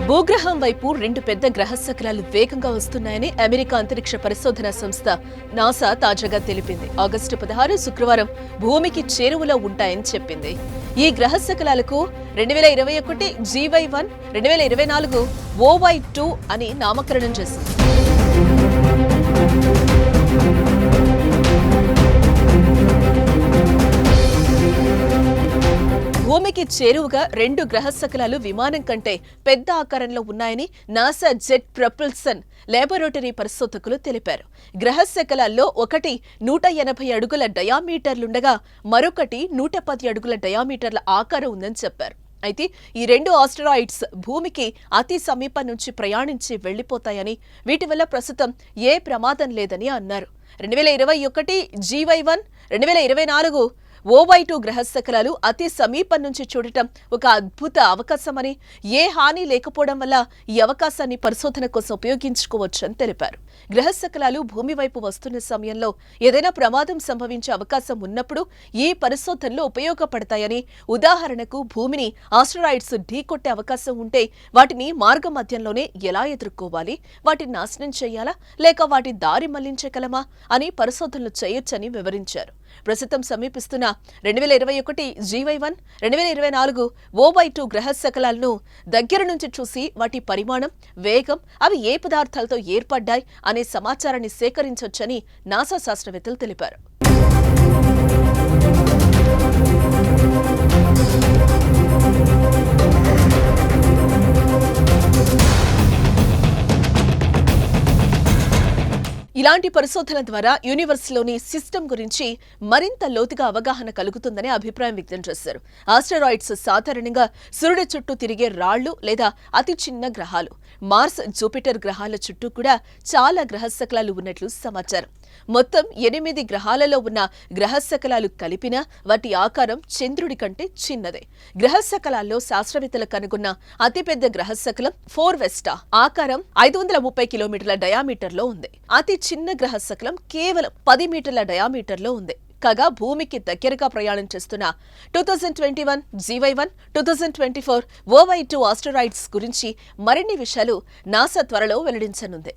భూగ్రహం వైపు రెండు పెద్ద గ్రహ శకలాలు వేగంగా వస్తున్నాయని అమెరికా అంతరిక్ష పరిశోధన సంస్థ నాసా తాజాగా తెలిపింది. ఆగస్టు 16 శుక్రవారం భూమికి చేరువలో ఉంటాయని చెప్పింది. ఈ గ్రహ శకలాలకు 2021 GY1, 2024 OY2 అని నామకరణం చేసింది. భూమికి చేరువగా రెండు గ్రహ శకలాలు విమానం కంటే పెద్ద ఆకారంలో ఉన్నాయని నాసా జెట్ ప్రొపల్సన్ లాబొరేటరీ పరిశోధకులు తెలిపారు. గ్రహ శకలాల్లో ఒకటి 180 అడుగుల డయామీటర్లుండగా మరొకటి 110 అడుగుల డయామీటర్ల ఆకారం ఉందని చెప్పారు. అయితే ఈ రెండు ఆస్టరాయిడ్స్ భూమికి అతి సమీపం నుంచి ప్రయాణించి వెళ్లిపోతాయని, వీటి వల్ల ప్రస్తుతం ఏ ప్రమాదం లేదని అన్నారు. 2021 GY1, 2024 OY2 గ్రహ శకలాలు అతి సమీపం నుంచి చూడటం ఒక అద్భుత అవకాశమని, ఏ హాని లేకపోవడం వల్ల ఈ అవకాశాన్ని పరిశోధన కోసం ఉపయోగించుకోవచ్చని తెలిపారు. గ్రహ శకలాలు భూమి వైపు వస్తున్న సమయంలో ఏదైనా ప్రమాదం సంభవించే అవకాశం ఉన్నప్పుడు ఈ పరిశోధనలు ఉపయోగపడతాయని, ఉదాహరణకు భూమిని ఆస్టరాయిడ్స్ ఢీకొట్టే అవకాశం ఉంటే వాటిని మార్గ మధ్యంలోనే ఎలా ఎదుర్కోవాలి, వాటిని నాశనం చేయాలా లేక వాటి దారి మళ్లించగలమా అని పరిశోధనలు చేయొచ్చని వివరించారు. ప్రస్తుతం సమీపిస్తున్న 2021 GY1, 2024 OY2 గ్రహ శకలాలను దగ్గర నుంచి చూసి వాటి పరిమాణం, వేగం, అవి ఏ పదార్థాలతో ఏర్పడ్డాయి అనే సమాచారాన్ని సేకరించొచ్చని నాసా శాస్త్రవేత్తలు తెలిపారు. ఇలాంటి పరిశోధన ద్వారా యూనివర్స్లోని సిస్టమ్ గురించి మరింత లోతుగా అవగాహన కలుగుతుందని అభిప్రాయం వ్యక్తం చేశారు. ఆస్టరాయిడ్స్ సాధారణంగా సూర్యుడి చుట్టూ తిరిగే రాళ్లు లేదా అతి చిన్న గ్రహాలు. మార్స్, జూపిటర్ గ్రహాల చుట్టూ కూడా చాలా గ్రహ శకలాలు ఉన్నట్లు సమాచారం. మొత్తం 8 గ్రహాలలో ఉన్న గ్రహ శకలాలు కలిపినా వాటి ఆకారం చంద్రుడి కంటే చిన్నదే. గ్రహ శకలాల్లో శాస్త్రవేత్తలు కనుగొన్న అతిపెద్ద గ్రహ శకలం ఫోర్వెస్టా ఆకారం 530 కిలోమీటర్ల డయామీటర్లో ఉంది. అతి చిన్న గ్రహ శకలం కేవలం 10 మీటర్ల డయామీటర్లో ఉంది. కాగా భూమికి దగ్గరగా ప్రయాణం చేస్తున్న 2021 GY1, 2024 OY2 ఆస్టరాయిడ్స్ గురించి మరిన్ని విషయాలు నాసా త్వరలో వెల్లడించనుంది.